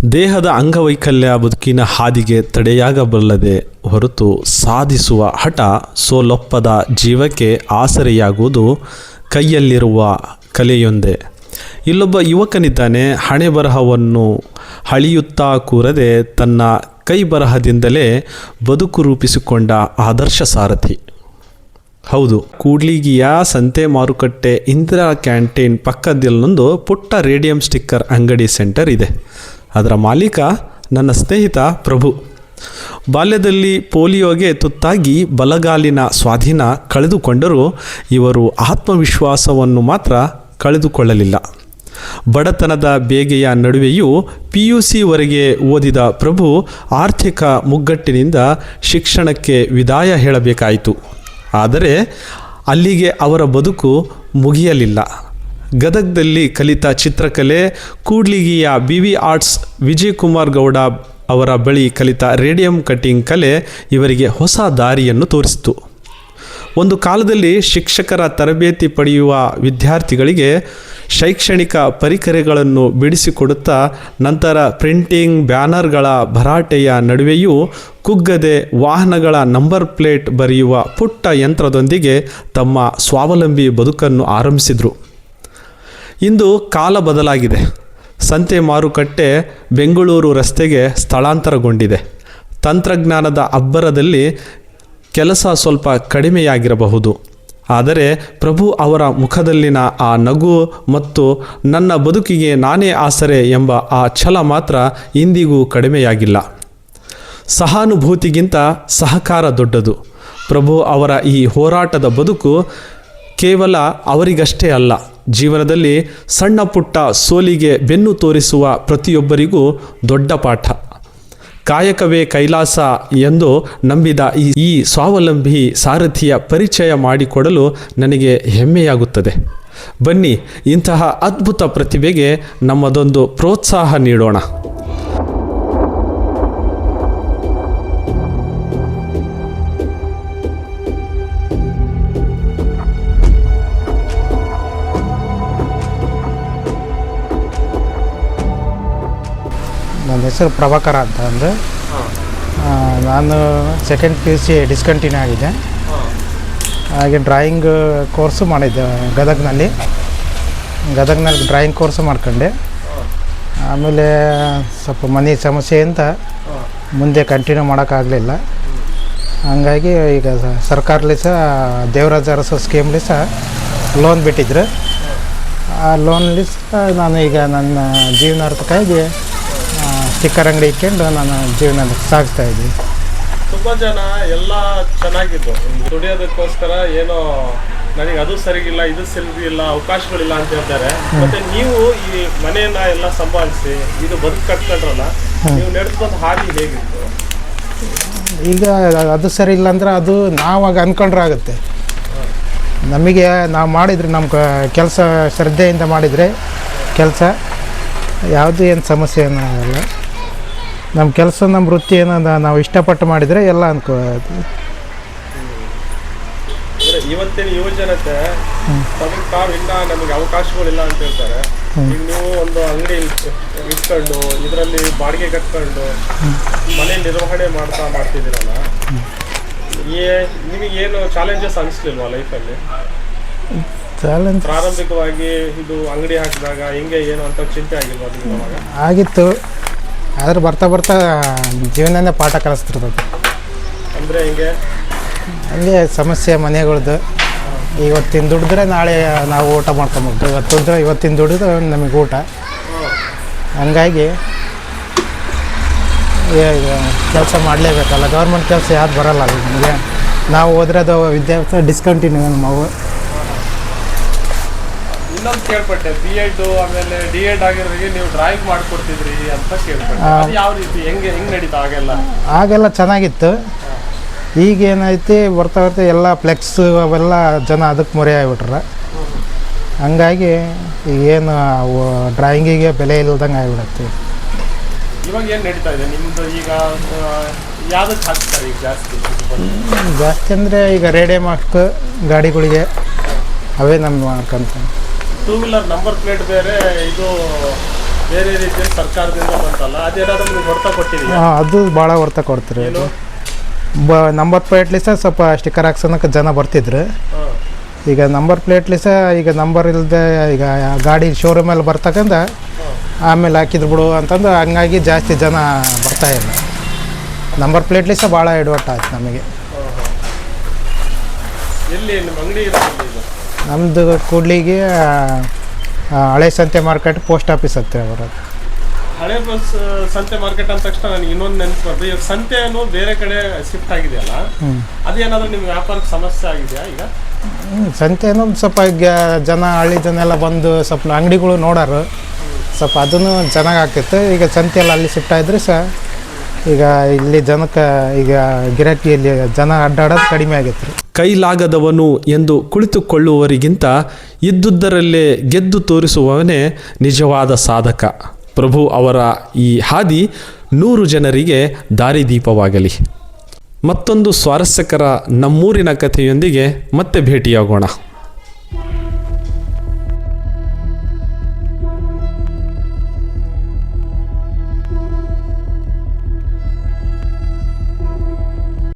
ದೇಹದ ಅಂಗವೈಕಲ್ಯ ಬದುಕಿನ ಹಾದಿಗೆ ತಡೆಯಾಗಬಲ್ಲದೆ ಹೊರತು ಸಾಧಿಸುವ ಹಠ ಸೋಲೊಪ್ಪದ ಜೀವಕ್ಕೆ ಆಸರೆಯಾಗುವುದು ಕೈಯಲ್ಲಿರುವ ಕಲೆಯೊಂದೇ. ಇಲ್ಲೊಬ್ಬ ಯುವಕನಿದ್ದಾನೆ, ಹಣೆ ಬರಹವನ್ನು ಹಳಿಯುತ್ತಾ ಕೂರದೆ ತನ್ನ ಕೈ ಬರಹದಿಂದಲೇ ಬದುಕು ರೂಪಿಸಿಕೊಂಡ ಆದರ್ಶ ಸಾರಥಿ. ಹೌದು, ಕೂಡ್ಲಿಗಿಯ ಸಂತೆ ಮಾರುಕಟ್ಟೆ ಇಂದಿರಾ ಕ್ಯಾಂಟೀನ್ ಪಕ್ಕದಲ್ಲೊಂದು ಪುಟ್ಟ ರೇಡಿಯಂ ಸ್ಟಿಕ್ಕರ್ ಅಂಗಡಿ ಸೆಂಟರ್ ಇದೆ. ಅದರ ಮಾಲೀಕ ನನ್ನ ಸ್ನೇಹಿತ ಪ್ರಭು. ಬಾಲ್ಯದಲ್ಲಿ ಪೋಲಿಯೋಗೆ ತುತ್ತಾಗಿ ಬಲಗಾಲಿನ ಸ್ವಾಧೀನ ಕಳೆದುಕೊಂಡರೂ ಇವರು ಆತ್ಮವಿಶ್ವಾಸವನ್ನು ಮಾತ್ರ ಕಳೆದುಕೊಳ್ಳಲಿಲ್ಲ. ಬಡತನದ ಬೇಗೆಯ ನಡುವೆಯೂ PUCವರೆಗೆ ಓದಿದ ಪ್ರಭು ಆರ್ಥಿಕ ಮುಗ್ಗಟ್ಟಿನಿಂದ ಶಿಕ್ಷಣಕ್ಕೆ ವಿದಾಯ ಹೇಳಬೇಕಾಯಿತು. ಆದರೆ ಅಲ್ಲಿಗೆ ಅವರ ಬದುಕು ಮುಗಿಯಲಿಲ್ಲ. ಗದಗದಲ್ಲಿ ಕಲಿತ ಚಿತ್ರಕಲೆ, ಕೂಡ್ಲಿಗಿಯ BV ಆರ್ಟ್ಸ್ ವಿಜಯ್ ಕುಮಾರ್ ಗೌಡ ಅವರ ಬಳಿ ಕಲಿತ ರೇಡಿಯಂ ಕಟಿಂಗ್ ಕಲೆ ಇವರಿಗೆ ಹೊಸ ದಾರಿಯನ್ನು ತೋರಿಸಿತು. ಒಂದು ಕಾಲದಲ್ಲಿ ಶಿಕ್ಷಕರ ತರಬೇತಿ ಪಡೆಯುವ ವಿದ್ಯಾರ್ಥಿಗಳಿಗೆ ಶೈಕ್ಷಣಿಕ ಪರಿಕರಗಳನ್ನು ಬಿಡಿಸಿಕೊಡುತ್ತಾ ನಂತರ ಪ್ರಿಂಟಿಂಗ್ ಬ್ಯಾನರ್ಗಳ ಭರಾಟೆಯ ನಡುವೆಯೂ ಕುಗ್ಗದೆ ವಾಹನಗಳ ನಂಬರ್ ಪ್ಲೇಟ್ ಬರೆಯುವ ಪುಟ್ಟ ಯಂತ್ರದೊಂದಿಗೆ ತಮ್ಮ ಸ್ವಾವಲಂಬಿ ಬದುಕನ್ನು ಆರಂಭಿಸಿದರು. ಇಂದು ಕಾಲ ಬದಲಾಗಿದೆ. ಸಂತೆ ಮಾರುಕಟ್ಟೆ ಬೆಂಗಳೂರು ರಸ್ತೆಗೆ ಸ್ಥಳಾಂತರಗೊಂಡಿದೆ. ತಂತ್ರಜ್ಞಾನದ ಅಬ್ಬರದಲ್ಲಿ ಕೆಲಸ ಸ್ವಲ್ಪ ಕಡಿಮೆಯಾಗಿರಬಹುದು. ಆದರೆ ಪ್ರಭು ಅವರ ಮುಖದಲ್ಲಿನ ಆ ನಗು ಮತ್ತು ನನ್ನ ಬದುಕಿಗೆ ನಾನೇ ಆಸರೆ ಎಂಬ ಆ ಛಲ ಮಾತ್ರ ಇಂದಿಗೂ ಕಡಿಮೆಯಾಗಿಲ್ಲ. ಸಹಾನುಭೂತಿಗಿಂತ ಸಹಕಾರ ದೊಡ್ಡದು. ಪ್ರಭು ಅವರ ಈ ಹೋರಾಟದ ಬದುಕು ಕೇವಲ ಅವರಿಗಷ್ಟೇ ಅಲ್ಲ, ಜೀವನದಲ್ಲಿ ಸಣ್ಣ ಪುಟ್ಟ ಸೋಲಿಗೆ ಬೆನ್ನು ತೋರಿಸುವ ಪ್ರತಿಯೊಬ್ಬರಿಗೂ ದೊಡ್ಡ ಪಾಠ. ಕಾಯಕವೇ ಕೈಲಾಸ ಎಂದು ನಂಬಿದ ಈ ಸ್ವಾವಲಂಬಿ ಸಾರಥಿಯ ಪರಿಚಯ ಮಾಡಿಕೊಡಲು ನನಗೆ ಹೆಮ್ಮೆಯಾಗುತ್ತದೆ. ಬನ್ನಿ, ಇಂತಹ ಅದ್ಭುತ ಪ್ರತಿಭೆಗೆ ನಮ್ಮದೊಂದು ಪ್ರೋತ್ಸಾಹ ನೀಡೋಣ. ನನ್ನ ಹೆಸರು ಪ್ರಭಾಕರ ಅಂತ. ಅಂದರೆ ನಾನು ಸೆಕೆಂಡ್ PUC ಡಿಸ್ಕಂಟಿನ್ಯೂ ಆಗಿದೆ. ಹಾಗೆ ಡ್ರಾಯಿಂಗ್ ಕೋರ್ಸು ಮಾಡಿದ್ದೆ ಗದಗ್ನಲ್ಲಿ ಡ್ರಾಯಿಂಗ್ ಕೋರ್ಸು ಮಾಡ್ಕೊಂಡೆ. ಆಮೇಲೆ ಸ್ವಲ್ಪ ಮನೆ ಸಮಸ್ಯೆಯಿಂದ ಮುಂದೆ ಕಂಟಿನ್ಯೂ ಮಾಡೋಕ್ಕಾಗಲಿಲ್ಲ. ಹಂಗಾಗಿ ಈಗ ಸರ್ಕಾರದಲ್ಲಿ ಸಹ ದೇವರಾಜ ಅರಸು ಸ್ಕೀಮ್ಲಿ ಸಹ ಲೋನ್ ಬಿಟ್ಟಿದ್ರು. ಆ ಲೋನಲ್ಲಿ ಸಹ ನಾನು ಈಗ ನನ್ನ ಜೀವನಾರ್ಥಕ್ಕಾಗಿ ಸ್ಟಿಕ್ಕರ್ ಅಂಗಡಿ ಇಟ್ಕೊಂಡು ನಾನು ಜೀವನ ಸಾಗಿಸ್ತಾ ಇದ್ದೀನಿ. ತುಂಬ ಜನ ಎಲ್ಲ ಚೆನ್ನಾಗಿದ್ದು ದುಡಿಯೋದಕ್ಕೋಸ್ಕರ ಏನೋ ನನಗೆ ಅದು ಸರಿಗಿಲ್ಲ, ಇದು ಸರಿಗಿಲ್ಲ, ಅವಕಾಶಗಳಿಲ್ಲ ಅಂತ ಹೇಳ್ತಾರೆ. ಮತ್ತೆ ನೀವು ಈ ಮನೆಯನ್ನ ಎಲ್ಲ ಸಂಭಾಳಿಸಿ ಇದು ಬದುಕು ಕಟ್ಕೊಂಡ್ರಲ್ಲ, ನೀವು ನಡೆಸ್ಕೊಂಡು ಹಾದಿ ಹೇಗಿತ್ತು? ಈಗ ಅದು ಸರಿ ಇಲ್ಲ ಅಂದ್ರೆ ಅದು ನಾವಾಗ ಅಂದ್ಕೊಂಡ್ರೆ ಆಗುತ್ತೆ. ನಮಗೆ ನಾವು ಮಾಡಿದರೆ ನಮ್ಮ ಕೆಲಸ ಶ್ರದ್ಧೆಯಿಂದ ಮಾಡಿದರೆ ಕೆಲಸ ಯಾವುದೂ ಏನು ಸಮಸ್ಯೆ ಏನೂ ಆಗಲ್ಲ. ನಮ್ಮ ಕೆಲಸ ನಮ್ಮ ವೃತ್ತಿ ಏನೋ ನಾವು ಇಷ್ಟಪಟ್ಟು ಮಾಡಿದರೆ ಎಲ್ಲ ಅನ್ಕೋದು. ಇವತ್ತಿನ ಯುವಜನತೆ ತಾವಿಲ್ಲ, ನಮಗೆ ಅವಕಾಶಗಳಿಲ್ಲ ಅಂತ ಹೇಳ್ತಾರೆ. ಈಗ ನೀವು ಒಂದು ಅಂಗಡಿ ಇಟ್ಕೊಂಡು ಇದರಲ್ಲಿ ಬಾಡಿಗೆ ಕಟ್ಕೊಂಡು ಮನೆ ನಿರ್ವಹಣೆ ಮಾಡ್ತಿದ್ದೀರಲ್ಲ, ನಿಮಗೇನು ಚಾಲೆಂಜಸ್ ಅನಿಸ್ಲಿಲ್ವಾ ಲೈಫಲ್ಲಿ? ಚಾಲೆಂಜ್ ಪ್ರಾರಂಭಿಕವಾಗಿ ಇದು ಅಂಗಡಿ ಹಾಕಿದಾಗ ಹೆಂಗೆ ಏನು ಅಂತ ಚಿಂತೆ ಆಗಿಲ್ವಾ ನಿಮಗೆ? ಆಗಿತ್ತು. ಆದರೆ ಬರ್ತಾ ಬರ್ತಾ ಜೀವನನೇ ಪಾಠ ಕಲಿಸ್ತಿರ್ತದೆ. ಅಂದರೆ ಹಂಗೆ ಸಮಸ್ಯೆ ಮನೆಗಳದ್ದು. ಇವತ್ತಿನ ದುಡಿದ್ರೆ ನಾಳೆ ನಾವು ಊಟ ಮಾಡ್ಕೊಬೋದು. ಇವತ್ತಿನ ದುಡಿದ್ರೆ ನಮಗೆ ಊಟ. ಹಂಗಾಗಿ ಕೆಲಸ ಮಾಡಲೇಬೇಕಲ್ಲ. ಗೌರ್ಮೆಂಟ್ ಕೆಲಸ ಯಾವ್ದು ಬರೋಲ್ಲ ನಮಗೆ. ನಾವು ಓದಿರೋದು ವಿದ್ಯಾಭ್ಯಾಸ ಡಿಸ್ಕಂಟಿನ್ಯೂ ನಾವು. ಇನ್ನೊಂದು ಕೇಳ್ಪಟ್ಟೆ, B.Ed ಆಮೇಲೆ D.Ed ಆಗಿರೋರಿಗೆ ನೀವು ಡ್ರಾಯಿಂಗ್ ಮಾಡಿಕೊಡ್ತಿದ್ರಿ ಅಂತ ಕೇಳ್ಪಟ್ಟೆ. ಯಾವ ರೀತಿ ಹೆಂಗೆ ನಡೀತಾ? ಆಗೆಲ್ಲ ಚೆನ್ನಾಗಿತ್ತು. ಈಗೇನೈತಿ ಬರ್ತಾ ಎಲ್ಲ ಫ್ಲೆಕ್ಸ್ ಅವೆಲ್ಲ ಜನ ಅದಕ್ಕೆ ಮೊರೆ ಆಗಿಬಿಟ್ರೆ. ಹಂಗಾಗಿ ಈಗೇನು ಡ್ರಾಯಿಂಗಿಗೆ ಬೆಲೆ ಇಲ್ದಂಗೆ ಆಗಿಬಿಡುತ್ತೆ. ಇವಾಗ ಏನು ನಡೀತಾ ಇದೆ ನಿಮ್ಮದು? ಈಗ ಯಾವುದಕ್ಕೆ ಹಾಕ್ತಾರೆ ಈಗ ಜಾಸ್ತಿ ಅಂದರೆ ಈಗ ರೇಡಿಯಂ ಹಾಕು ಗಾಡಿಗಳಿಗೆ ಅವೇ ನಮ್ಮ ಮಾಡ್ಕೊಂತ. ಟೂ ವೀಲರ್ ನಂಬರ್ ಪ್ಲೇಟ್ ಬೇರೆ, ಇದು ಬೇರೆ ರೀತಿಯಲ್ಲಿ ಸರ್ಕಾರದಿಂದ ಬಂತಲ್ಲ, ಅದೇನಾದ್ರೂ ನಿಮ್ಗೆ ಹೊಡ್ತಾ ಕೊಟ್ಟಿದೀಯಾ? ಅದು ಭಾಳ ಹೊರ್ತ ಕೊಡ್ತಾರೆ. ಏನು? ನಂಬರ್ ಪ್ಲೇಟ್ಲಿ ಸಹ ಸ್ವಲ್ಪ ಸ್ಟಿಕ್ಕರ್ ಹಾಕ್ಸೋನಕ್ಕೆ ಜನ ಬರ್ತಿದ್ರು. ಈಗ ನಂಬರ್ ಪ್ಲೇಟ್ಲಿ ಸಹ ಈಗ ನಂಬರ್ ಇಲ್ಲದೆ ಈಗ ಗಾಡಿ ಶೋರೂಮಲ್ಲಿ ಬರ್ತಕ್ಕಂಥ ಆಮೇಲೆ ಹಾಕಿದ್ರು ಬಿಡು ಅಂತಂದು ಹಂಗಾಗಿ ಜಾಸ್ತಿ ಜನ ಬರ್ತಾಯಿಲ್ಲ. ನಂಬರ್ ಪ್ಲೇಟ್ಲಿ ಸಹ ಭಾಳ ಎಡವಟ್ಟು ಆಯ್ತು ನಮಗೆ. ಎಲ್ಲಿ ನಿಮ್ಮ ಅಂಗಡಿ ಇರೋದು? ನಮ್ಮದು ಕೂಡ್ಲಿಗೆ ಹಳೆ ಸಂತೆ ಮಾರ್ಕೆಟ್ ಪೋಸ್ಟ್ ಆಫೀಸ್ ಹತ್ತಿರ ಬರೋದು. ಹಳೆ ಬಸ್ ಸಂತೆ ಮಾರ್ಕೆಟ್ ಅಂದ ತಕ್ಷಣ ನನಗೆ ಇನ್ನೊಂದು ನೆನಪು ಬಂತು. ಈಗ ಸಂತೆಯನ್ನು ಬೇರೆ ಕಡೆ ಶಿಫ್ಟ್ ಆಗಿದೆಯಲ್ಲ, ಅದೇನಾದ್ರೂ ನಿಮ್ಮ ವ್ಯಾಪಾರಕ್ಕೆ ಸಮಸ್ಯೆ ಆಗಿದೆಯಾ ಈಗ? ಸಂತೆ ಅನ್ನೋದು ಸ್ವಲ್ಪ ಈಗ ಜನ ಹಳ್ಳಿ ಜನ ಎಲ್ಲ ಬಂದು ಸ್ವಲ್ಪ ಅಂಗಡಿಗಳು ನೋಡೋರು, ಸ್ವಲ್ಪ ಅದನ್ನು ಚೆನ್ನಾಗಿ ಆಗ್ತಿತ್ತು. ಈಗ ಸಂತೆಯೆಲ್ಲ ಅಲ್ಲಿ ಶಿಫ್ಟ್ ಆಗಿದ್ರೆ ಸಹ ಈಗ ಇಲ್ಲಿ ಜನಕ್ಕೆ ಈಗ ಗಿರಾಕಿಯಲ್ಲಿ ಜನ ಅಡ್ಡಾಡೋದು ಕಡಿಮೆ ಆಗಿತ್ತು. ಕೈಲಾಗದವನು ಎಂದು ಕುಳಿತುಕೊಳ್ಳುವವರಿಗಿಂತ ಇದ್ದುದರಲ್ಲೇ ಗೆದ್ದು ತೋರಿಸುವವನೇ ನಿಜವಾದ ಸಾಧಕ. ಪ್ರಭು ಅವರ ಈ ಹಾದಿ 100 ಜನರಿಗೆ ದಾರಿದೀಪವಾಗಲಿ. ಮತ್ತೊಂದು ಸ್ವಾರಸ್ಯಕರ ನಮ್ಮೂರಿನ ಕಥೆಯೊಂದಿಗೆ ಮತ್ತೆ ಭೇಟಿಯಾಗೋಣ.